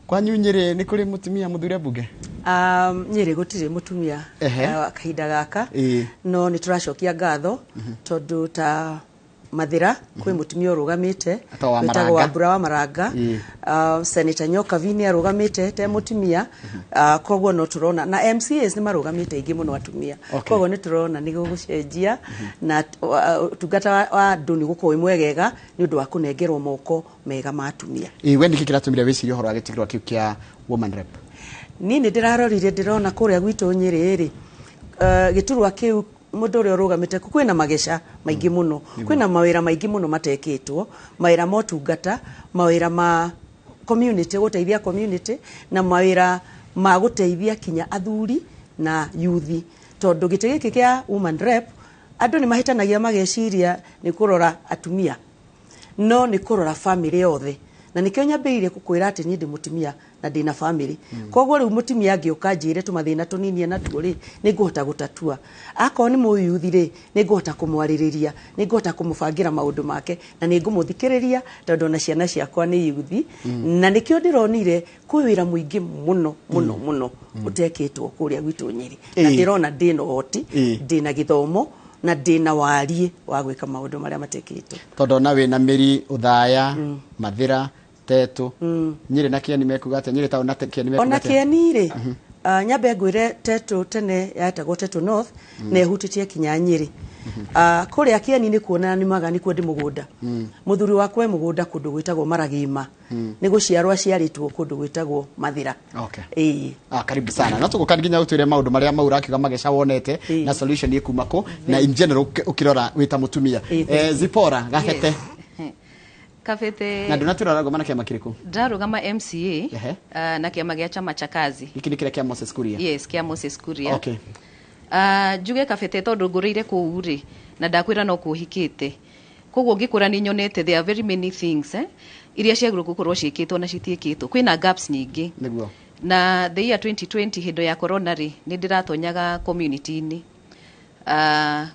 Kwanyu Nyeri ni kuri mutumia muthure bunge? Nyeri gutire mutumia kahinda gaka no ni turacokia ngatho tondu ta Mathira kwi mutumia urugamite wetagwo Wambura wa Maranga, Senator Nyoka Vini arugamite te mutumia, kogwo no turona na MCAs ni marugamite ingi muno atumia, kogwo ni turona ni gucenjia na tungata wa nduni guko imwegega ni undu wa kunengerwo moko mega ma atumia. We ndiki kiratumire wicirie horo agitigirwa kiu kia woman rep? Ni ndirarorire ndirona kuria gwitu Nyeri ri giturwa kiu mundu uri urugamite kwina magesha maingi muno, kwina mawira maingi muno mateketwo, mawira motungata, mawira ma community guteithia community na mawira ma guteithia kinya athuri na yuthi, tondu gite giki kia woman rep andu ni mahitanagia mageciria ni kurora atumia no ni kurora family yothe, na nikyo nyambiire kukwira ati ni ndi mutumia na ndina family. Kogwo riu mutumia angioka njire tumathina tuninie na tuori ni nguhota gutatua, akoo ni muyuthi ri ni nguhota kumwaririria, ni nguhota kumubangira maundu make na ni ngumuthikiriria tondu na ciana ciakwa ni yuthi, na nikyo ndironire kwi wira muingi muno muno muno uteketwo kuria gwitu Nyeri, na ndirona ndina hoti, ndina githomo na ndina warie wa gwika maundu maria mateketwo, tondu na we na Miri, Uthaya, Mathira, Tetu, Nyeri na Kieni mekuga ati Nyeri tauna Kieni mekuga ona Kieni ri nyambe ngwire Tetu tene yatagwo Tetu North na ehutitie kinya Nyeri. Kuria Kieni ni kuona ni magani kwa ndi mugunda, muthuri wakwa e mugunda kundu gwitagwo Maragima, ni guciarwa ciaritwo kundu gwitagwo Mathira. Karibu sana na tuguka nginya utwire maundu maria maura akiuga magesha wonete na solution ikuma ko na in general ukirora wita mutumia. Zipora Gafete Kafete na ndona gomana kia makiriku ndarugama MCA na kia magia chama cha kazi iki ni kile kia Moses Kuria. Yes, kia Moses Kuria. Juge Kafete tondu ngurire ku uri na ndakwira no kuhikite, kogwo ngikura ni nyonete there are very many things iria ciagirwo gukorwo ciikitwo na citiikitwo, kwina gaps nyingi niguo na the year 2020 hindo ya corona ri ni ndiratonyaga community ni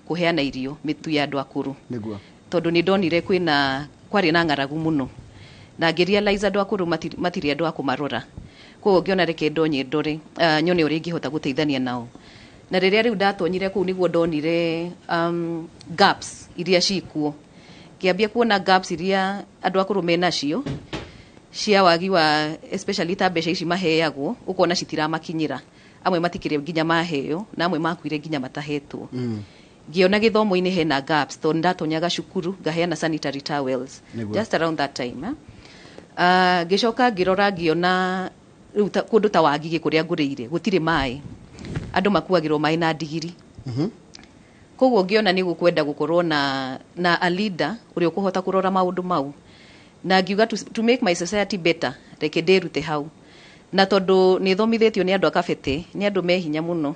kuheana irio mitu ya andu akuru niguo tondu ni ndonire kwina kwari na ngaragu muno na ngirealize andu akuru matiri andu akumarora, kogwo ngiona reke ndonye ndore nyone uri ngihota guteithania nao, na riria riu ndatonyire ku niguo ndonire gaps iria cikuo, kiambia kuona gaps iria andu akuru menacio cia wagi wa especially ta mbeca ici maheagwo ukona citiramakinyira, amwe matikire nginya maheo na amwe makuire nginya matahetwo. Giona githomo-ini hena gaps to ndatonyaga cukuru ngaheana sanitary towels just around that time gicoka ngirora ngiona kundu ta Wangigi kuria ngurire gutire mai, andu makuagirwo mai na ndigiri. Kogwo ngiona ni gukwenda gukorwo na a leader uri ukuhota kurora maundu mau, na ngiuga to make my society better reke ndirute hau, na tondu ni thomithitio ni andu a Kafete ni andu me hinya muno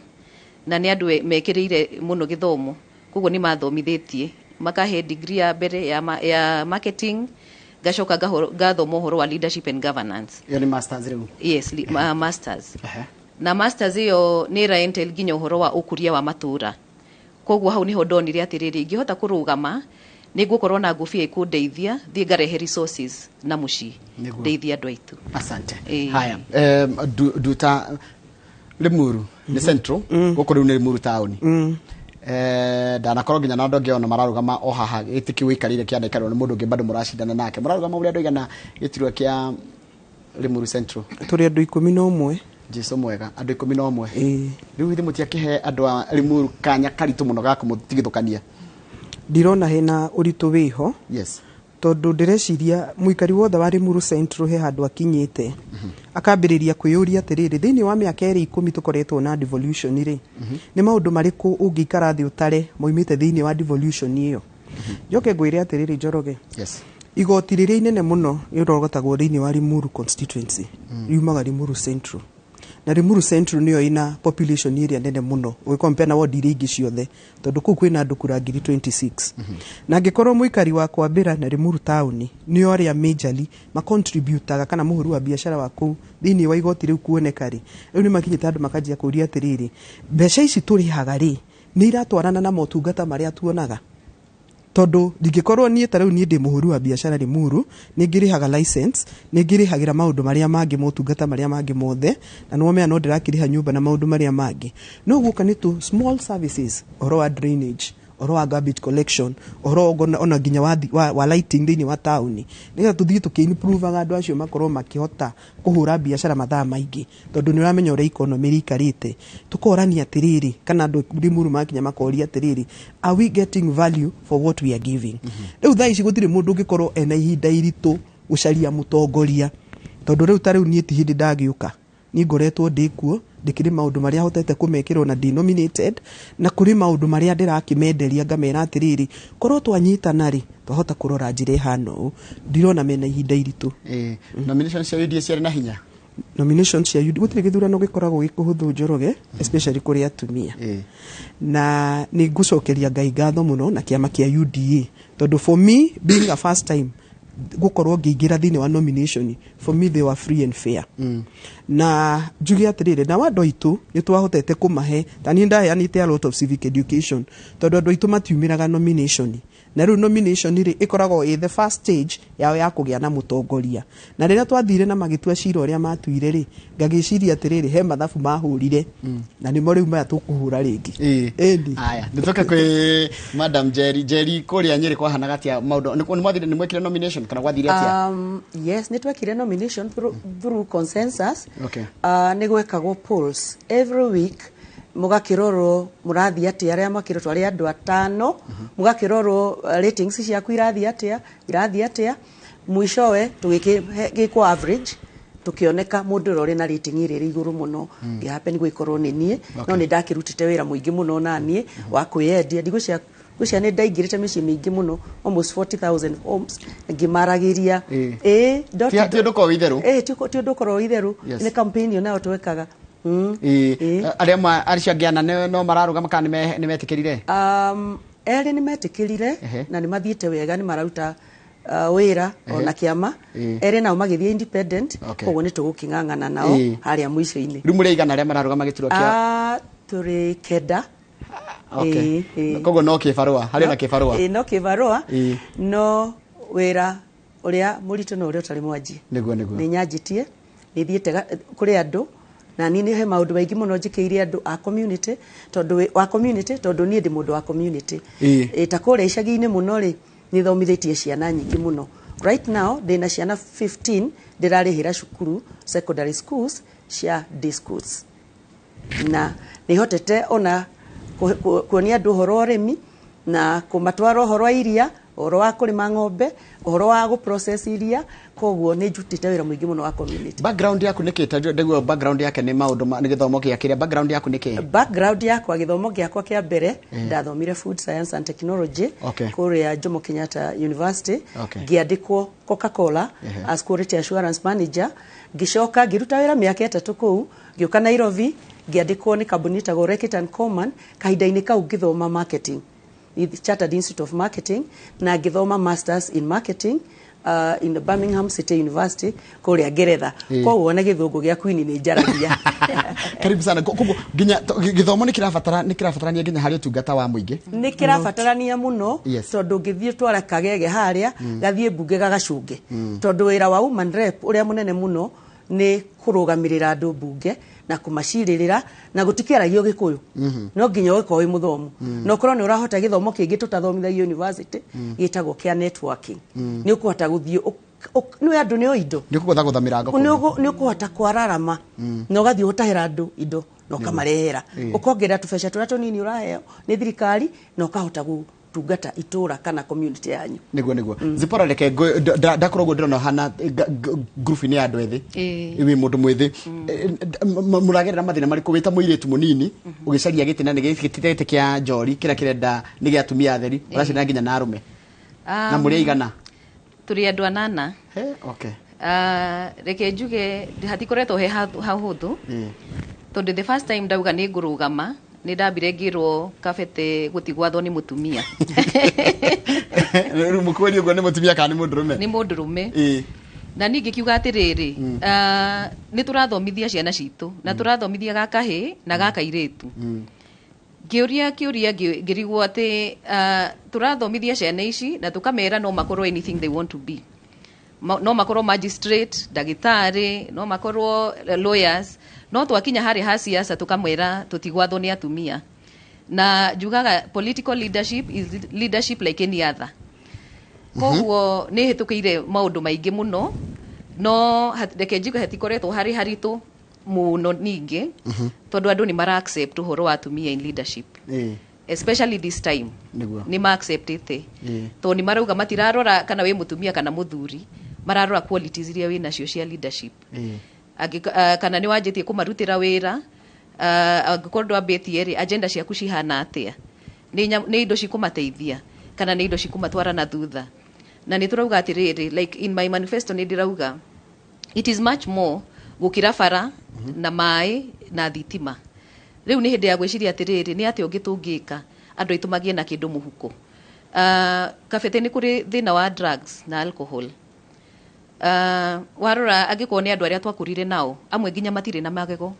na ni andu mekirire muno githomo, kogwo ni mathomithitie makahe degree ya mbere ya marketing, gacoka gathoma uhoro wa leadership and governance. Yo ni masters riu? Yes, masters. Na masters iyo ni raentel ginya uhoro wa ukuria wa matura, kogwo hau niho ndonire atiriri ingihota kurugama ni gukorwo na ngufia ikundeithia thie ngarehe resources na muci ndeithia andu aitu. Asante. Haya duta Limuru ni central gukuru ni Limuru town ndanakorwo nginya na ndonge ona mararugama o haha gitiki wikarire kia ndekarwo ni mundu ngi bado muracindana nake, mararugama uri andu igana gitirwa kia Limuru central turi andu 11 Jesu mwega andu 11 riu hithi mutiakihe andu a Limuru kanya karitu muno ga kumutigithukania. Ndirona hena uritu wiho yes tondu ndireciria muikari wothe wa Limuru Central he handu akinyite akambiriria kwiyuria atiriri thiini wa miaka eri 10 tukoretwo na devolution ri ni maundu mariku ungikara thi utare moimite thiini wa devolution iyo. Joke ngwire atiriri Njoroge, yes igoti riria inene muno irogotagwo thiini wa Limuru constituency riumaga Limuru Central, na Limuru Central niyo ina population area nene muno ugicompare na ward iria ingi ciothe tondu ku kwina andu kura ngiri 26 na ngikorwo muikari wa kwambira na Limuru town niyo aria majorly ma contributaga kana muhuru wa biashara wa ku thini wa igoti riu kuoneka ri riu ni makinyite andu makajia kuria atiriri mbeca ici turihaga ri ni iratwarana na motungata maria tuonaga. tondu ndingikorwo nie ta riu nie ndi muhuru wa biashara Limuru ningirihaga license ningirihagira maundu maria mangi motungata maria mangi mothe na no mea no ndirakiriha nyumba na maundu maria mangi no guka ni tu small services oro wa drainage oro wa garbage collection oro ona ginya wa lighting thini wa tauni niga tuthie tukiimprove andu acio makorwo makihota kuhura biashara mathaa maingi tondu ni uramenya uri economy rikarite tukorania atiriri kana andu Limuru makinya makoria atiriri are we getting value for what we are giving riu thaa ici gutire mundu ungikorwo ena ihinda iritu gucaria mutongoria tondu riu ta riu nie ti hindi ndagiuka ni ngoretwo ndikuo ndikiri maundu maria hotete kumekirwo na denominated na kuri maundu maria ndirakimenderia ngamera atiriri korwo twanyitana ri twahota kurora njire hano ndirona mena ihinda iritu nominations cia UDA ciari na hinya nominations cia UDA gutire githurano gikoragwo gikuhuthu Njoroge especially kuri atumia na ni ngucokeria Ngai ngatho muno na kiama kia UDA tondu for me being a first time gukorwo ngiingira thini wa nomination for me they were free and fair na jugia atirire na wando itu nitwahotete kumahe tani ndaheanite a lot of civic education tondu andu itu matiumiraga nomination na riu nomination ri ikoragwo the first stage yao ya kugia na mutongoria na rira twathire na magitua cira uria matuire ri ngagiciria atiriri he mathabu mahurire na ni mo riu maya tukuhura ringi aya nitoke kwi Madam Jerry kuria Nyeri kwa hana gatia maundu ni mwathire ni mwekire nomination kana gwathire atia yes ni twekire nomination through consensus okay ni gwekagwo polls every week mugakirorwo murathi atia aria makirotwo aria andu atano mugakirorwo ratings ciaku irathi atia mwishowe tugikwo average tukioneka mundu uri na rating iri iguru muno gihappen gwikorwo ni nie no ni ndakirutite wira muingi muno na nie wa kwiendia ndigucia ni ndaingirite mici mingi muno almost 40,000 homes ngimaragiria ti nduko witheru ti nduko witheru ni campaign yo nayo twekaga aria ariciangiana no mararuga makana ni metikirire eri ni metikirire na ni mathiite wega ni mararuta wira ona kiama eri nao magithie independent koguo ni tugukingangana nao haria mwisho-ini riu muri igana aria mararuga magiturwo kia turi kenda koguo no kibarua hari na kibarua no kibarua no wira uria muritu no uria utari mwanji niguo ni nyanjitie ni thiete kuri andu na nini he maundu maingi muno njikire andu a community tondu ni ndi mundu wa community ta kure icagi-ini muno ri ni thomithitie ciana nyingi muno right now ndina ciana 15 ndirarihira cukuru secondary schools cia day schools na ni hotete ona kuonia andu horo urimi na kumatwara horo iria horo wa kurima ng'ombe horo wa gu process iria koguo ni njutite wira mwingi muno wa community background yaku nikita ndeguo background yake ni maundu ni githomo kia kiria background yaku niki background yakwa githomo giakwa kia mbere ndathomire food science and technology kuria Jomo Kenyatta University ngiandikwo Coca-Cola as quality assurance manager ngicoka ngiruta wira miaka 3 kuu ngioka Nairobi ngiandikwo ni kambuni ta Reckitt and Coleman kahinda-ini kau ngithoma marketing Chartered Institute of Marketing na ngithoma masters in marketing in the Birmingham City University kuria Ngeretha koguo na githungu gia Queen ni njaragia karibu sana koguo ginya githomo ni kirabatarania ginya hari utungata wa muingi ni kirabatarania muno tondu ngithie twara kagege haria gathie bunge gagacunge tondu wira wa woman rep uria munene muno ni kurugamirira andu bunge na kumaciririra na gutikiaragio gikuyu no nginya wiko wi muthomu no korwo ni urahota githomo kingi tutathomithagio university gitagwo kia networking ni ukuhota guthie ni andu ni oindo ni ukugotha guthamira ngoko ni ukuhota kwararama no gathie utahira andu indo no kamarehera ukongerera tubeca turia tunini uraheo ni thirikari no kahota tungata itura kana community yanyu niguo Zipora reke ndakorwo ndirona hana group ni andu ethi iwi mundu mwithi muragerera mathina mariko wita muiritu munini ugicaria gitina ni gititete kia njori kira kirenda ni gia tumia atheri uracina nginya na arume na muri igana turi andu anana okay reke njuge hatikoretwo he hahuthu tondu the first time ndauga ni ngurugama ni ndambire ngirwo kabete gutigwathwo ni mutumia mukweli ugo ni mutumia kana ni mundurume ni mundurume na ningi kiuga atiriri ni turathomithia ciana citu na turathomithia gaka hi na gaka iritu Kiuria ngirigwo ati turathomithia ciana ici na tukamera no makorwo anything they want to be. No makorwo magistrate, dagitari, no makorwo lawyers, no twakinya hari ha siasa tukamwera tutigwathwo ni atumia. Na jugaga political leadership is leadership like any other. Koguo ni hitukire maundu maingi muno, no reke njigo hetikoretwo hari haritu muno ningi tondu andu ni mara accept uhoro wa atumia in leadership, especially this time ni ma accept ite to ni marauga matirarora kana we mutumia kana muthuri, mararora qualities iria wina cio cia leadership. Kana ni wanjitie kumarutira wira, angikorwo ambĩtie rĩ agenda ciaku cihana atia, nĩ indo cikumateithia kana nĩ indo cikumatwara na thutha. Na nĩ turauga atirĩrĩ, like in my manifesto nĩ ndirauga it is much more gukira bara na mai na thitima. Riu ni hindi ya gwiciria atiriri ni ati ungi tungika andu aitu magie na kindu muhuko. Kabete ni kuri thina wa drugs na alcohol. Warora angiko ni andu aria twakurire nao amwe nginya matire na magego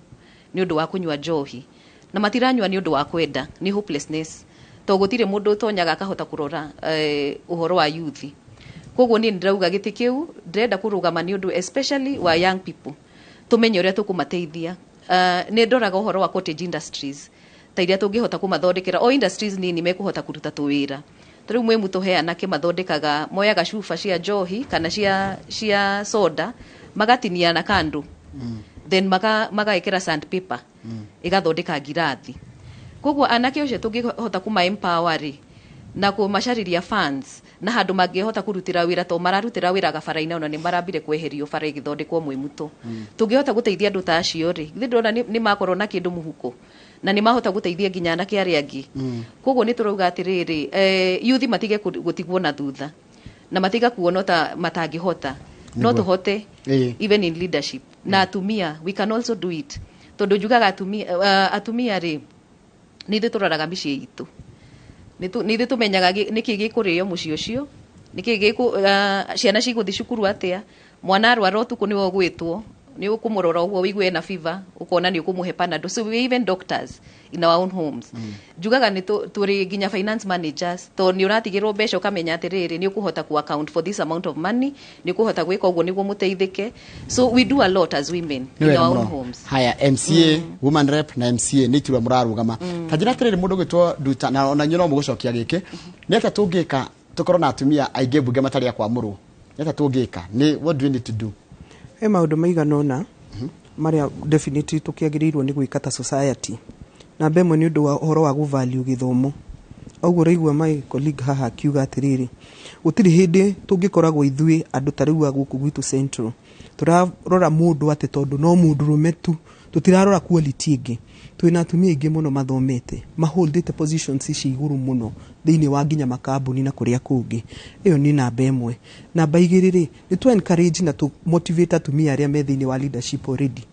ni undu wa kunywa njohi na matiranywa ni undu wa kwenda, ni hopelessness to gutire mundu tonyaga akahota kurora uhoro wa youth. Koguo ni ndirauga giti kiu ndirenda kurugama ni undu especially wa young people tumenye uria tukumateithia. Ni ndoraga uhoro wa cottage industries ta iria tungihota kumathondekera o industries nini mekuhota kuruta tuwira. Riu mwe mutuheana ke mathondekaga moyaga cuba cia njohi kana cia soda magatinia na kando then magaikira sandpaper igathondeka ngirathi. Koguo anake ucio tungihota kuma empower na kumacariria funds na handu mangihota kurutira wira to mararutira wira gabara-ina ona ni marambire kweherio bara igithondekwo mwimuto. Tungihota guteithia andu ta acio ri ndona ni makorwo na kindu muhuko na ni mahota guteithia nginya anake aria angi. Koguo ni turauga atiriri youth matige gutigwo na thutha na matiga kuona ta matangihota, no tuhote even in leadership. Na atumia we can also do it tondu njugaga atumia ri ni turoraga micii itu, ni tumenyaga niki gikurio mucii ucio, niki giku ciana ciguthi cukuru atia, mwana arwara utuku niwo gwitwo ni ukumurora uguo wigue na fever ukona ni ukumuhe panado. So we even doctors in our own homes. Njugaga ni turi nginya finance managers to ni uratigirwo mbeca ukamenya atiriri ni ukuhota ku account for this amount of money, ni ukuhota gwika uguo niguo muteithike. So we do a lot as women in our own homes. Haya MCA woman rep na MCA ni tirwa murarugama tajira atiriri mundu gwitwo Nduta na ona nyono mugucokia giki ni ata tungika tukorwo na atumia aige bunge matari kwa muru ni ata tungika ni what do we need to do? He maundu maiganona maria definitely tukiagirirwo ni gwikata society na bemwe ni undu wa uhoro wa guvalue githomo. Auguo raigua my colleague haha kiuga atiriri gutiri hindi tungikoragwo ithui andu tariu guku gwitu Central turarora mundu ati tondu no mundu rumetu tutirarora quality ingi. Twina atumia ingi muno mathomete maholdete positions ici iguru muno thiini wa nginya makambuni na kuria kungi. Iyo ni namba imwe. Namba igiriri ni tu encourage na tu motivate atumia aria me thiini wa leadership already.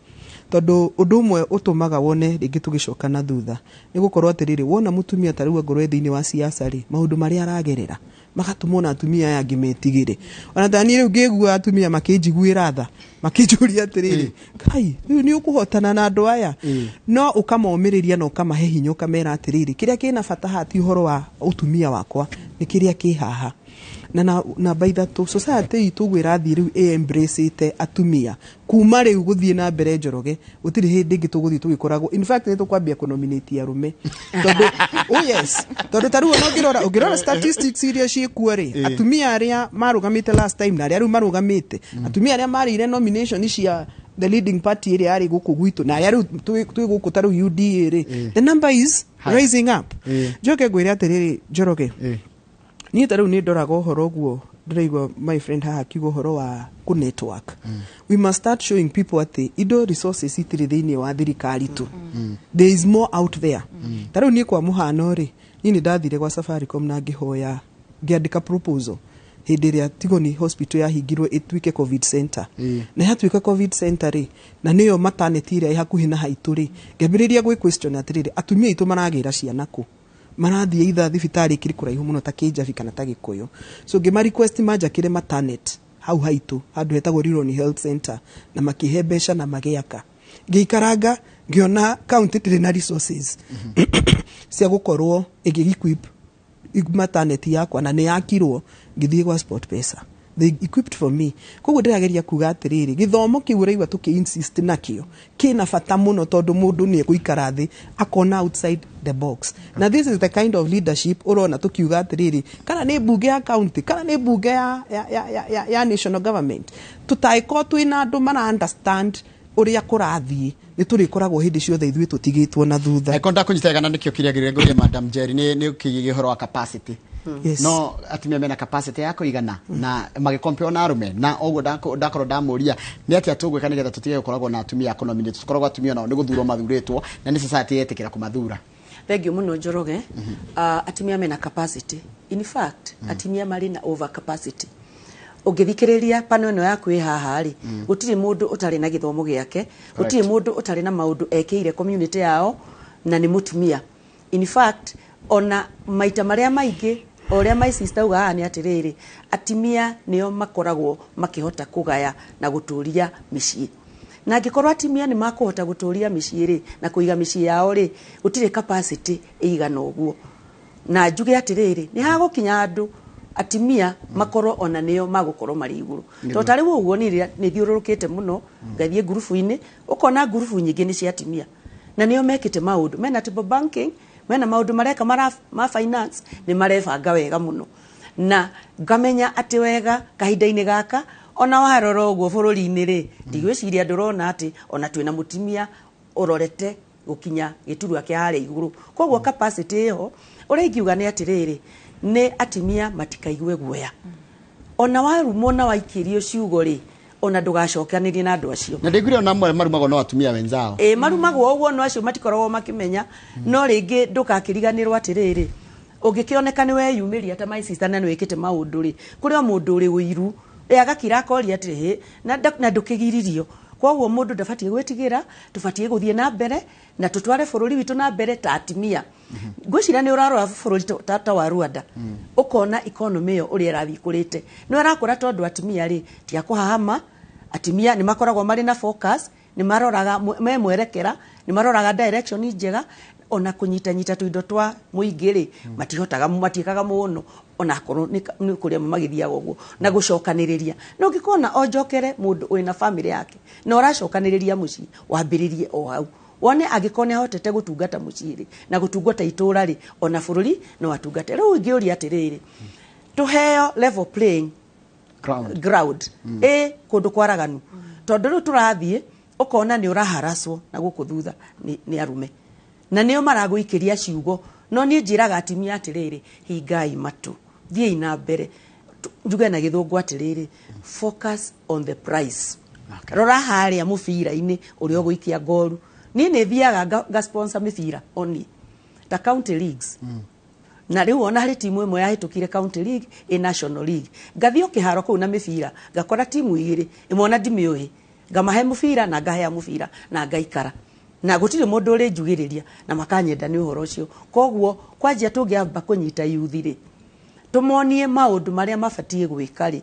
Tondu undu umwe utumaga wone ringi tugicoka na thutha ni gukorwo atiriri wona mutumia tariu ngorwe thiini wa siasa ri maundu maria aragerera magatumona atumia aya angi metigire. Ona thani riu ngigua atumia makinjiguira tha makinjuria atiriri kai riu ni ukuhotana na andu aya no ukamomiriria na ukamahe hinya ukamera atiriri kiria kina bata hati uhoro wa utumia wakwa ni kiria ki haha na by that society itugwira thi riu embrace ite atumia kuma riu guthie na mbere Njoroge gutiri hindi ngi tuguthie tugikoragwo in fact ni tukwambia kunominate arume tondu yes tondu taru no ngirora statistics iria ciikuo ri atumia aria marugamite last time na aria riu marugamite atumia aria marire nomination cia the leading party area ari guku gwitu na aria twi guku taru UDA ri the number is rising up. Njoke gwira atiriri Njoroge ni taru ni ndoraga uhoro guo ndiraigua my friend haha kiugo uhoro wa ku network. We must start showing people ati indo resources itiri thiini wa thirikari tu. There is more out there. Taru ni kwa muhano ri ni ndathire kwa Safaricom na ngihoya ngiandika proposal hindi ria Tigoni hospital yahingirwo itwike covid center na yatwika covid center ri na niyo maternity ria hakuhi na haitu ri ngambiriria gwi question atiriri atumia itu maragira ciana ku marathie itha thibitari kiri kuraihu muno ta Kijabi kana ta Gikuyu. So ngima request majakire maternity hau haitu handu hetagwo Rironi Health Center na makihe mbeca na magiaka ngiikaranga ngiona county ndiri na resources cia gukorwo igi-equip maternity yakwa na ni yakirwo ngithie kwa Sport Pesa, they equipped for me. Koguo ndirageria kuga atiriri githomo kiu uraigua tuki-insist nakio kina bata muno tondu mundu ni guikara thi akona outside the box. Na this is the kind of leadership urona tukiuga atiriri kana ni bunge ya county kana ni bunge ya national government tutaiko twina andu mara understand uria kurathie ni turikoragwo hindi ciothe ithuĩ tutigitwo na thutha. Konda kunyitegana nikio kiriagirire nguria Madam Jerry ni kigihoro wa capacity. Yes. No atumia mena capacity yako igana na magikompe ona arume na oguo ndakoro ndamuria ni ati atugweka nigetha tutige gukoragwo na atumia economy ni tukoragwo atumia nao ni guthurwo mathuritwo na ni society yetikira kumathura. Thank you muno Njoroge. Atumia mena capacity, in fact atumia mari na over capacity. Ungithikiriria pano ino yaku haha ri gutiri mundu utari na githomo giake, gutiri mundu utari na maundu ekeire community yao na ni mutumia. In fact ona maita maria maingi oria my sister uga ni atiriri atimia nio makoragwo makihota kugaya na guturia micii. Na angikorwo atimia ni makuhota guturia micii ri na kuiga micii yao ri gutire capacity igana uguo. Na njuge atiriri ni hagukinya andu atimia makorwo ona nio magukorwo mari iguru. To tari uguo ni thiururukite muno ngathie gurufu-ini ukona gurufu nyingi ni cia atimia. Na nio mekite maundu mena table banking mena maundu mareka ma finance ni marebanga wega muno. Na ngamenya ati wega kahinda-ini gaka ona warora uguo bururi-ini ri ndigwiciria ndurona ati ona twina mutimia urorete gukinya giturwa kia hari iguru. Koguo capacity yo uria ingiuga ni atiriri ni atimia matikaigue guoya. Ona warumo na waikirio ciugo ri ona ndugacokanirie na andu acio. Na ndigwire ona amwe marumago no atumia wenzao. Marumago uguo no acio matikoragwo makimenya no ringi ndukakiriganirwo atiriri ungikioneka ni weyumiria ta my sister na ni wikite maundu ri kuri o mundu uri wiru agakira akori atiri na ndukigiririo. Koguo mundu ndabatie gwitigira tubatie guthie na mbere na tutware bururi witu na mbere ta atimia. Ngwicira ni urarora bururi ta wa Rwanda ukona economy yo uri irathi kurite ni arakura tondu atimia ri ti akuhahama. Atimia ni makoragwo mari na focus, ni maroraga memwerekera, ni maroraga direction njega ona kunyita tuindo twa muingiri matihotaga matiikaga muno ona korwo ni kuria magithiaga uguo na gucokaniriria. No ngikona onjokere mundu wina family yake na uracokaniriria mucii wambiririe o hau wone agikone hotete gutungata muciri na gutungata itura ri ona bururi no watungate. Riu ngiuri atiriri tuheo level playing ground kundu kwaraganu tondu riu turathie ukona ni uraharaswo na guku thutha ni arume na nio maraguikiria ciugo. No ni njiraga atimia atiriri hingai matu thie ina mbere njuge na githungu atiriri focus on the prize. Rora haria mubira-ini uri oguikia goru ni thiaga ga sponsor mibira only ta county leagues. Na riu ona hari timu imwe yahitukire county league national league ngathio kiharo kuu na mibira ngakora timu igiri imwe ona ndimiuhi ngamahe mubira na ngahea mubira na ngaikara na gutire mundu uri njugiriria na makanyenda ni uhoro ucio. Koguo kwanjia tungiamba kunyita yuthi ri tumonie maundu maria mabatie gwika ri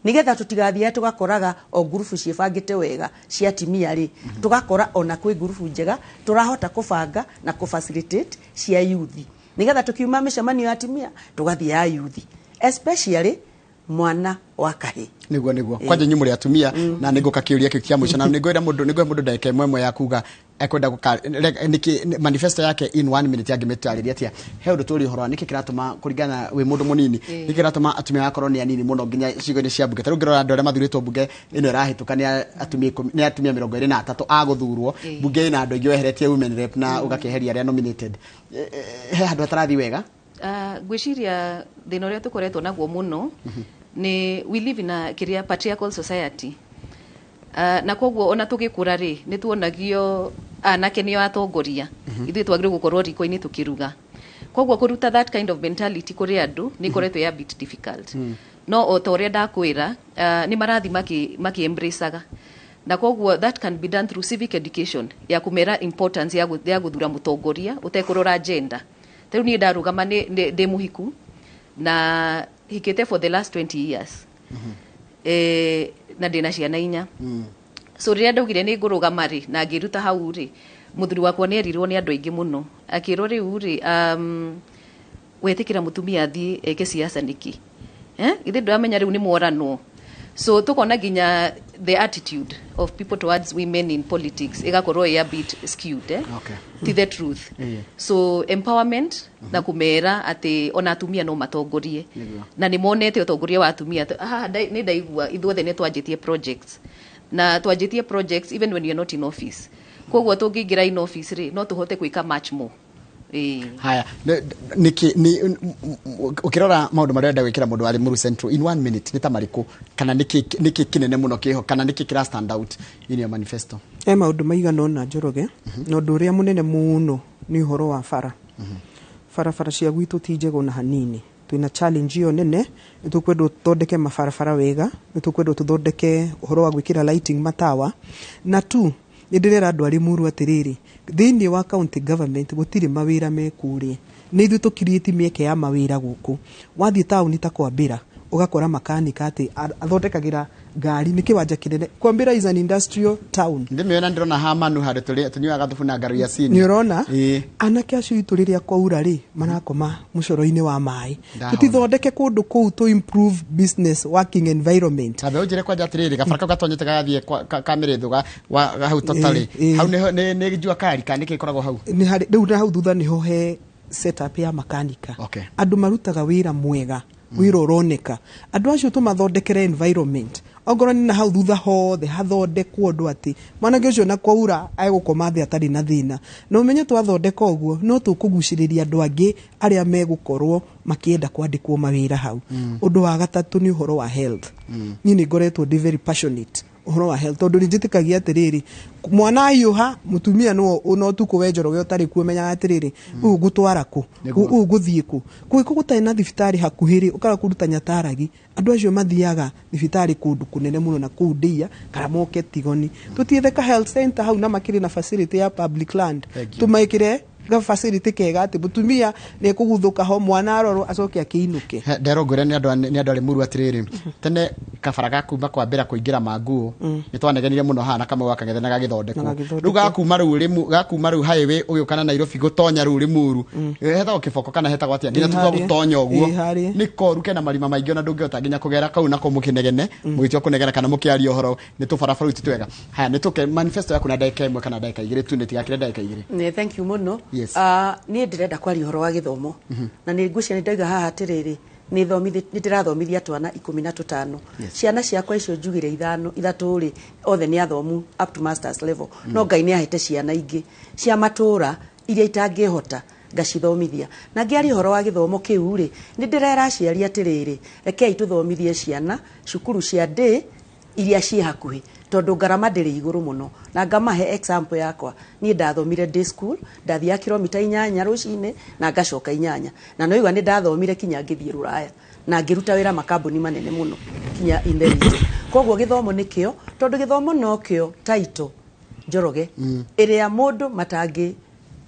nigetha tutigathie tugakoraga o gurufu ciebangite wega cia atimia ri tugakora ona kwi gurufu njega turahota kubanga na kufacilitate cia yuthi nigetha tukiuma micemanio ya atimia tugathie ya yuthi especially mwana wa kahi. Niguo kwanje nyumuri atumia na niguka kiuria kia mwisho na niguira mundu ndeke mwemwe ya kuga ekwenda niki manifesto yake in 1 minute yagimetariria atia he undu turi horo niki kiratuma kuringana we mundu munini niki kiratuma atumia yakoro ni anini muno nginya cigo-ini cia bunge taru ngirora andu aria mathuritwo bunge ino irahitukania atumia 23 aguthurwo bunge ina andu ingi weheretie women rep na ugakeheria aria nominated he andu atarathi wega. Gwiciria thina uria tukoretwo naguo muno ni we live in a patriarchal society. Na koguo ona tugikura ri ni tuonagio anake nio atongoria ithuĩ twagĩrĩirwo gũkorwo riko-inĩ tukiruga. Koguo kuruta that kind of mentality kuri andu ni koretwo ya bit difficult. No o ta ũrĩa ndakwĩra ni marathi maki embraceaga. Na koguo that can be done through civic education ya kumera importance ya guthura mutongoria utekurora gender. Riu ni ndarugama ndi muhiku na hikite for the last 20 years. Na ndina ciana 4. so riria ndaugire ni ngurugama ri na ngiruta hau ri muthuri wakwa ni erirwo ni andu aingi muno akirwo riu ri wetikira mutumia athii eke siasa niki ithe ndamenya riu ni mworano so tukona ginya the attitude of people towards women in politics igakorwo a bit skewed Okay. to the truth so empowerment na kumera ati ona atumia no matongorie na ni monete utongoria wa atumia ni ndaigua ithuothe ni twanjitie projects na twanjitie projects even when you're not in office koguo tungiingira in office ri no tuhote kuika much more haya ukirora maundu maria ndagwikira mundu ari Muru Central in 1 minute ni tamariku kana niki kinene muno kiho kana niki kira stand out in your manifesto maundu maigana na Njoroge no ndu uria munene muno ni uhoro wa bara bara cia gwitu ti njego na hanini twina challenge yo nene tukwenda tuthondeke mabarabara wega tukwenda tuthondeke uhoro wa gwikira lighting matawa na tu ndirera andu ari Muru atiriri thiini wa county government gutiri mawira mekuri ni ithu tukirieti mieke ya mawira guku wathie town ta kwambira ugakora makanika ati athondekagira ngari ni kiwanja kinene kwambira is an industrial town ndimiona ndirona hamanu hande tunyuaga thubu na ngaru ya sini ni urona anake acio itu riria kwaura ri marakoma mucoro-ini wa mai tutithondeke kundu kuu to improve business working environment tabe ujire kwa jatiriri gafaraka gatonyete gathie kamerethu wa hau totally hau ne njua kari kanike ikoragwo hau ni hari riu na hau thutha niho he setup ya makanika andu marutaga wira mwega wira uroneka andu acio tumathondekere environment ongoro ni na hau thutha hothe hathondekwo andu ati mwanake ucio na kwaura agukoma thi atari na thina no umenye twathondeka uguo no tukuguciriria andu angi aria megukorwo makienda kwandikwo mawira hau undu wa gatatu ni uhoro wa health ni ngoretwo very passionate uhoro wa health tondu njitikagia atiriri mwana ayuha mutumia no tuko wenjoroge utari kuomenya atiriri gutwara ku guthie ku gutai na thibitari hakuhiri ukara kuruta Nyataragi andu acio mathiaga thibitari kundu kunene muno na kundia karamoke Tigoni tutietheka health center hau na makiri na facility ya public land tumaikire ga facility kega ati mutumia ni kuguthuka ho mwana aroro acoke akiinuke nderongore ni andu ari Muru atiriri tene kabara kuma kwambira kuingira Manguo ni twanegenire muno hana kama waka gethe na gagithondekwo riu gakuma riu highway ugiukana Nairobi gutonya riu ri Muru hetagwo kiboko kana hetagwo atia nginya tutwa gutonya uguo ni koru kena marima maingi ona ndungihota nginya kugera kau nako mukinegene mugitio kunegera kana mukiaria uhoro ni tubarabara itu twega haya ni tuke manifesto yaku na ndagika imwe kana ndagika igiri tu nitigakire ndagika igiri thank you muno Yes. Ni ndirenda kwari horo wa githomo na ni ngucia ni ndaiga haha atiriri ni ndirathomithia twana 15 ciana ciakwa icio njugire ithatu ri othe ni athomu up to masters level no Ngai ni ahete ciana ingi cia matura iria itangihota ngacithomithia na ngiari horo wa githomo kiu ri ni ndirera ciari atiriri rekei tuthomithie ciana cukuru cia day iria ci hakuhi tondu ngarama ndiri iguru muno na ngamahe example yakwa ni ndathomire day school ndathia kilomita 8 rucine na ngacoka 8 na noiwa ni ndathomire kinya ngithie Ruraya na ngiruta wira makambuni manene muno kinya in the region koguo githomo nikio tondu githomo no kio title Njoroge iria mundu matangi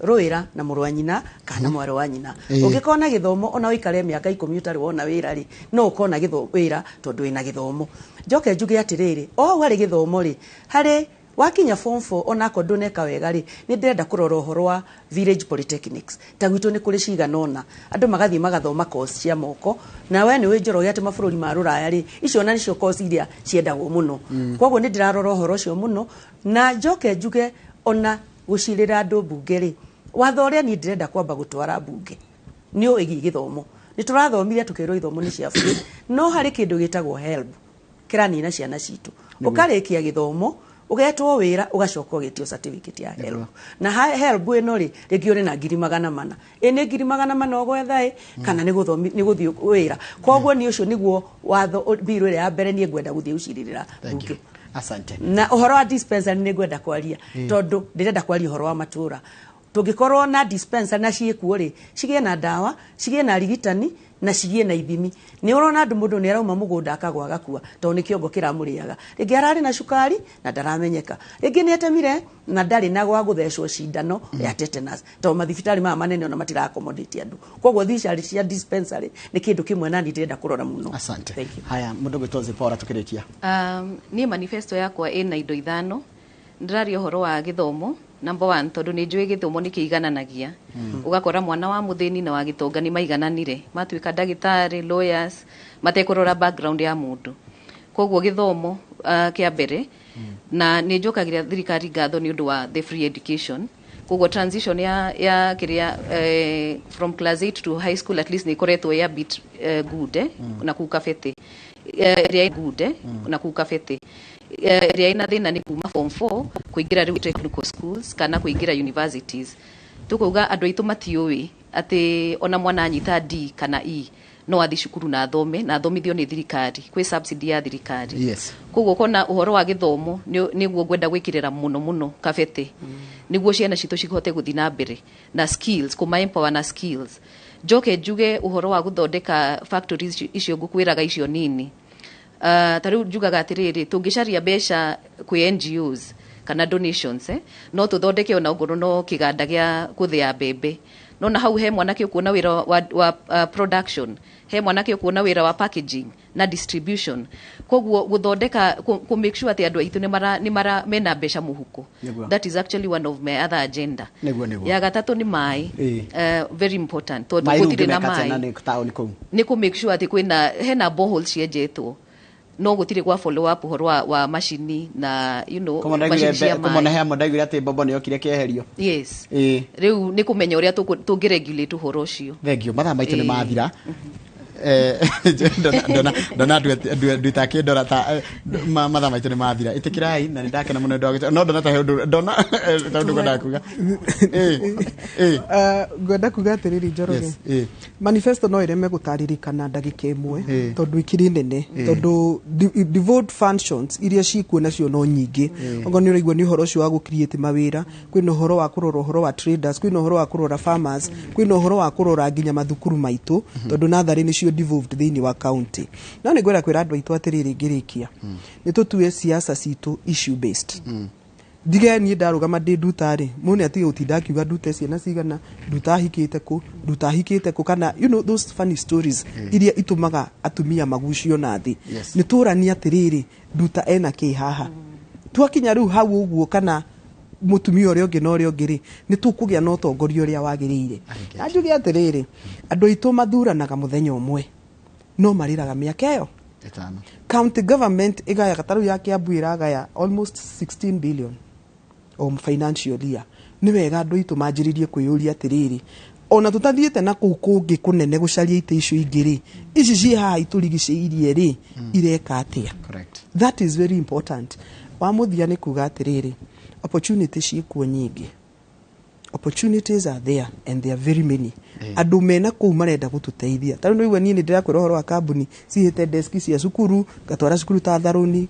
roira na muru wa nyina kana mwaro wa nyina ungikona githomo ona wikare miaka 10 utari wona wira ri no ukona githomo wira tondu ina githomo njoke njuge atiriri o wari githomo ri hari wakinya form 4 ona ko nduneka wega ri ni ndenda kurora uhoro wa village polytechnics ta gwitu ni kuri cigana ona andu magathie magathoma course cia moko na we ni winjoroge ati mabururi ma Ruraya ri icio na nicio course iria ciendagwo muno koguo ni ndirarora uhoro ucio muno na njoke njuge ona gucirira andu bunge ri watho uria ni ndirenda kwamba gutwara bunge ni uigi githomo ni turathomithia tukirwo ithomo ni cia free no hari kindu gitagwo help kiranina ciana citu ukarikia githomo ugetwo wira ugacoka ugitio certificate ya help na help ino ri ringi uri na 400 ene 400 ogwetha kana ni guthio wira koguo ni ucio niguo watho biru ya mbere ni ngwenda guthie uciririra bunge asante na uhoro wa dispensary ni ngwenda kwaria tondu ndirenda kwaria uhoro wa matura Tũngĩkorwo na dispenser na ciĩkuo rĩ, cigie na ndawa, cigie na rigitani na cigie na ithimi. Nĩ ũrona andũ mũndũ nĩ arauma mũgũnda akagwa gakua tondũ nĩ kĩongo kĩramũrĩaga. Rĩngĩ ararĩ na cukari na ndaramenyeka. Rĩngĩ nĩ atemire na ndarĩ na gwa gũthecwo cindano ya tetanus. Tondũ mathibitarĩ maya manene ona matira accommodate andũ. Koguo thicari cia dispensary nĩ kĩndũ kĩmwe na ndirenda kũrora mũno. Asante. Haya, mũndũ gwĩtwo Zipora tukĩrĩkia. Niĩ manifesto yakwa ĩna indo ithano. Ndĩraria ũhoro wa gĩthomo. Number 1, tondũ nĩ njũĩ gĩthomo nĩ kĩigananagia. Ugakora mwana wa mũthĩni na wa gĩtonga nĩ maigananire. Matuĩka ndagĩtarĩ, lawyers, matekũrora background ya mũndũ. Koguo gĩthomo kĩa mbere. Na nĩ njũkagĩra thirikari ngatho nĩ ũndũ wa the free education. Koguo transition ya kĩrĩa from class 8 to high school at least nĩ ikoretwo ya bit good na kukabete. Good na kukabete. Ria ina thina ni kuma form 4 kuingira riu technical schools kana kuingira universities. Tukuga andũ aitũ matiũĩ atĩ ona mwana anyita D kana E no athi cukuru na athomithio nĩ thirikari, kwĩ subsidy ya thirikari. Yes. Koguo kona uhoro wa gĩthomo nĩguo ngwenda gwĩkĩrĩra mũno kabete nĩguo ciana citũ cihote gũthi na mbere na skills, kuma empower na skills. Njoke njuge uhoro wa gũthondeka factories icio ngũkwĩraga icio nini. Tarĩu njugaga atĩrĩrĩ, tũngĩcaria mbeca kwĩ NGOs kana donations no tũthondeke ona ngoro no kĩganda gĩa gũthĩa mbembe. No na hau he mwanake ũkuona wĩra wa production, he mwanake ũkuona wĩra wa packaging na distribution. Koguo gũthondeka ku make sure atĩ andũ aitũ nĩ mena mbeca mũhuko. That is actually one of my other agenda. Ya gatatũ nĩ maĩ, very important, tondũ gũtirĩ na maĩ nĩ ku make sure atĩ kwĩna hena boreholes cienjetwo no gũtirĩ gwa follow up uhoro wa machine na machine cia maĩ. Komona he mũndagire atĩ bombo nĩ yokire kĩeherio. Yes. Rĩu nĩ kũmenya ũrĩa tũngĩregulate uhoro ũcio. Thengio, mathaa maitũ nĩ mathira. Ndona andũ itakĩndora ta mathaa maitũ nĩ mathira. Ĩtĩkĩrai na nĩndakena mũno no ndona ta ũndũ ngwenda kuga. Ngwenda kuga atĩrĩrĩ Njoroge, manifesto no ĩreme gũtarĩrĩkana ndagĩka ĩmwe tondũ ikiri nene, tondũ devote functions iria cikuo nacio no nyingĩ. Ogo nĩ ũraigua nĩ ũhoro ũcio wa gũcreate mawĩra, kwĩna ũhoro wa kũrora ũhoro wa traders, kwĩna ũhoro wa kũrora farmers, kwĩna ũhoro wa kũrora nginya mathukuru maitũ, tondũ natharĩ nĩcio devolved thĩinĩ wa county. No nĩ ngwenda kwĩra andũ aitũ atĩrĩrĩ ngĩrĩkia, nĩ tũtue siasa citũ issue based. Ndige niĩ ndarũgama ndĩ nduta-rĩ, mũndũ atige gũtinda akiuga nduta ciana cigana, nduta ahikĩte kũ kana those funny stories iria itumaga atumia magucio na thĩ. Nĩ tũrania atĩrĩrĩ, nduta ena kĩ haha. Twakinya rĩu hau ũguo kana mutumia ũrĩa ũngĩ na ũrĩa ũngĩ-rĩ, nĩ tũkũgĩa na ũtongoria ũrĩa wagĩrĩire. Na njuge atĩrĩrĩ, andũ aitũ mathuranaga mũthenya ũmwe no marĩraga mĩaka ĩyo. County government ĩgayaga tarĩu ya Kiambu ĩragaya almost 16 billion o financial year. Nĩ wega andũ aitũ manjĩrĩrie kwĩyũria atĩrĩrĩ, ona tũtathiĩte na kũu kũngĩ kũnene gũcaria ite icio ingĩ-rĩ, ici ciĩ haha itũrigicĩirie-rĩ ireka atĩa? That is very important. Wa mũthia nĩ kuga atĩrĩrĩ, opportunities ciĩkuo nyingĩ. Opportunities are there and they are very many. Andũ mena kũu marenda gũtũteithia. Tarĩu nĩigua niĩ nĩndĩrakwĩra ũhoro wa kambuni cihĩte deski cia cukuru, gatwara cukuru ta Tharũni,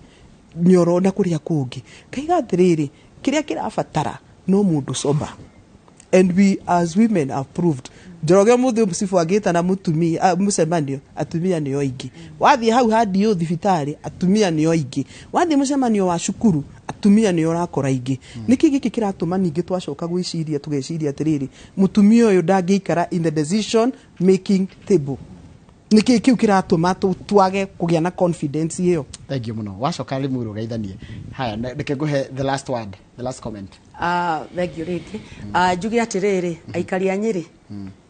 Nyoro na kũrĩa kũngĩ. Kaiga atĩrĩrĩ, kĩrĩa kĩrabatara no mũndũ sober. And we as women have proved. Njoroge mũthĩ mũcibu agĩta na mũtumia mũcemanio, atumia nĩo aingĩ. Wathiĩ hau hadi thibitarĩ, atumia nĩo aingĩ. Wathiĩ mũcemanio wa cukuru, atumia nĩo rakora aingĩ. Nĩkĩ gĩkĩ kĩratũma ningĩ twacoka gwĩciria tũgeciria atĩrĩrĩ, mũtumia ũyũ ndangĩikara in the decision making table. Nĩkĩ kĩu kĩratũma twage kũgĩa na confidence ĩyo. Thank you mũno. Wacoka Limuru geithanie. Haya, reke ngũhe the last word, the last comment. Thank you rĩngĩ. Njuge atĩrĩrĩ, aikari a Nyĩrĩ,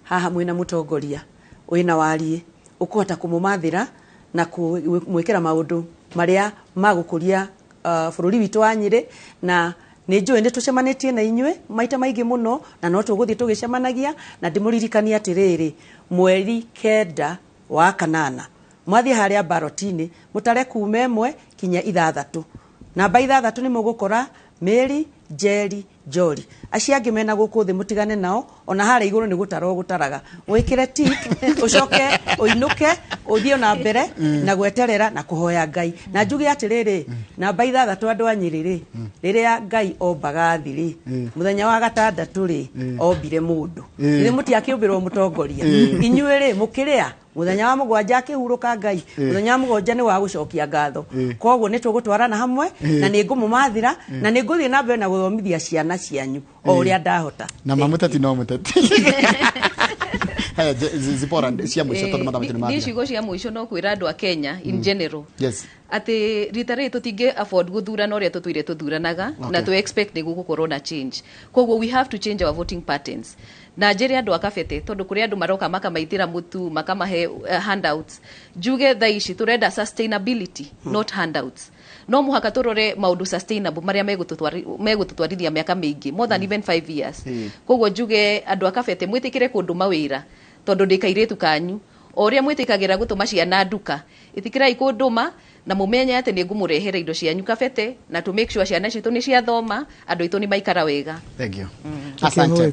haha mwĩna mũtongoria wĩna wariĩ, ũkũhota kũmũmathĩra na mwĩkĩra maũndũ marĩa magũkũria bũrũri witũ wa Nyĩrĩ, na nĩ njũĩ nĩ tũcemanĩtie na inyuĩ maita maingĩ mũno na no tũgũthiĩ tũgĩcemanagia, na ndĩmũririkania atĩrĩrĩ, mweri 9 wa kanana mwathiĩ harĩa ballot-inĩ mũtare kuma 1 kinya 6. Namba 6 nĩ mũgũkora Mary, Jerry, Jolly. Acio angĩ mena gũkũ thĩ mũtigane nao, ona harĩa igũrũ nĩ gũtarwo gũtaraga. Wĩkĩre tik, ũcoke, ũinũke, ũthiĩ na mbere, na gweterera na kũhoya Ngai. Na njuge atĩrĩrĩ, namba 6 andũ a Nyĩrĩ-rĩ, rĩrĩa Ngai ombaga thĩ-rĩ, mũthenya wa gatandatũ-rĩ, ombire mũndũ. Githĩ mũtiakĩũmbĩrwo mũtongoria. Inyuĩ-rĩ, mũkĩrĩa mũthenya wa mũgwanja akĩhurũka Ngai, mũthenya wa mũgwanja nĩ wa gũcokia ngatho. Koguo nĩ tũgũtwarana hamwe na nĩ ngũmũmathĩra na nĩ ngũthiĩ na mbere na gũthomithia ciana cianyu o ũrĩa ndahota. Na mamũteti no mũteti. Haya Zipora cia mũico tondũ mathamu nĩ mathira. Nicigo cia mũico no kwĩra andũ a Kenya in general. Yes. Ati rita rĩ tũtingĩ afford gũthurana ũrĩa tũtũire tũthuranaga na tu expect nĩ gũgũkorwo na change. Koguo we have to change our voting patterns. Na njĩre andũ akabete tondũ kũrĩ andũ maroka makamaitĩra mũtu makamahe handouts. Njuge thaa ici tũrenda sustainability not handouts. No mũhaka tũrore maũndũ sustainable marĩa megũtũtwarithia mĩaka mĩingĩ more than even 5 years. Koguo njuge andũ akabete mwĩtĩkĩre kũndũ mawĩra tondũ ndĩkairĩtu kanyu o ũrĩa mwĩtĩkagĩra gũtũma ciana nduka ĩtĩkĩrai kũndũma na mũmenye atĩ nĩ ngũmũrehera indo cianyu kabete na to make sure ciana citũ nĩ ciathoma andũ aitũ nĩ maikara wega. Thank you. Asante.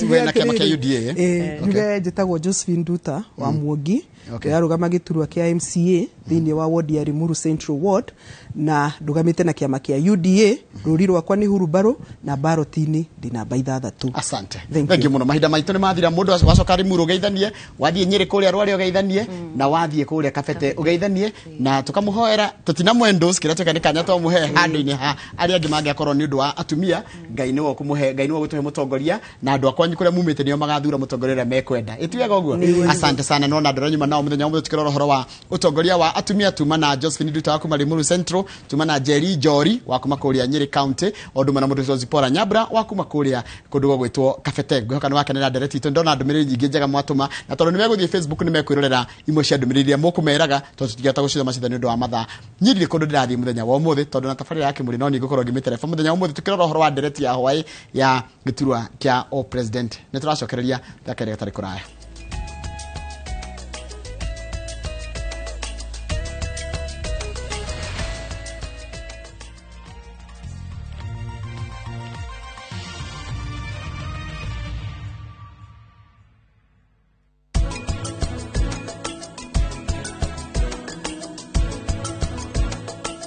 Wena kama kia UDA njuge njĩtagwo Josephine Nduta wa Mwangi yarũgama gĩturwa kĩa MCA thĩinĩ wa ward ya Limuru Central Ward na ndugamĩte na kĩama kĩa UDA rũri rwakwa nĩ Hurubaro na baroti-inĩ ndĩ namba 6. Asante. Thank you muno. Mahinda maitũ nĩ mathira mũndũ wacoka Limuru ũgeithanie wathiĩ Nyĩrĩ kũrĩa Rware ũgeithanie na wathiĩ kũrĩa Kabete ũgeithanie na tukamũhoera tutinamwendos kĩrĩa tweka nĩ kanya twamũhe handũ-inĩ ha arĩa angĩ mangĩakorwo nĩ ũndũ wa atumia Ngai nĩ wakũmũhe Ngai nĩ wagũtũhe mũtongoria na andũ akwanyu kũrĩa mumĩte nĩo magathura mũtongoria ũrĩa mekwenda ĩtuyaga ũguo. Asante sana no na andũ nyuma nao mũthenya ũmwe tukĩrora ũhoro wa ũtongoria wa atumia tuma na Josephine Nduta wa kuma Limuru Central tuma na Jerry Jori wa kuma kũrĩa Nyĩrĩ County ũndũ mana mũndũ Zipora Nyambura wa kuma kũrĩa kũndũ gwĩtwo Kabete ngũhoka nĩ wakenera ndereti itũ ndona ndũmĩrĩri nyingĩ njega mwatũma na tondũ nĩ megũthiĩ Facebook nĩ mekwĩrorera imwe cia ndũmĩrĩri iria mũkũmeraga tondũ tũtigata gũcitha macindano nĩ ũndũ wa mathaa nyiri kũndũ ndĩrathiĩ mũthenya wa ũmũthĩ tondũ na tabarĩra yake mũrĩ no nĩ ngũkorwo ngĩmĩtereba mũthenya wa ũmũthĩ tukĩrora ũhoro wa ndereti ya hwaĩ ya gĩturwa kĩa o president nĩ tũracokereria thakere gatarĩ kũraya.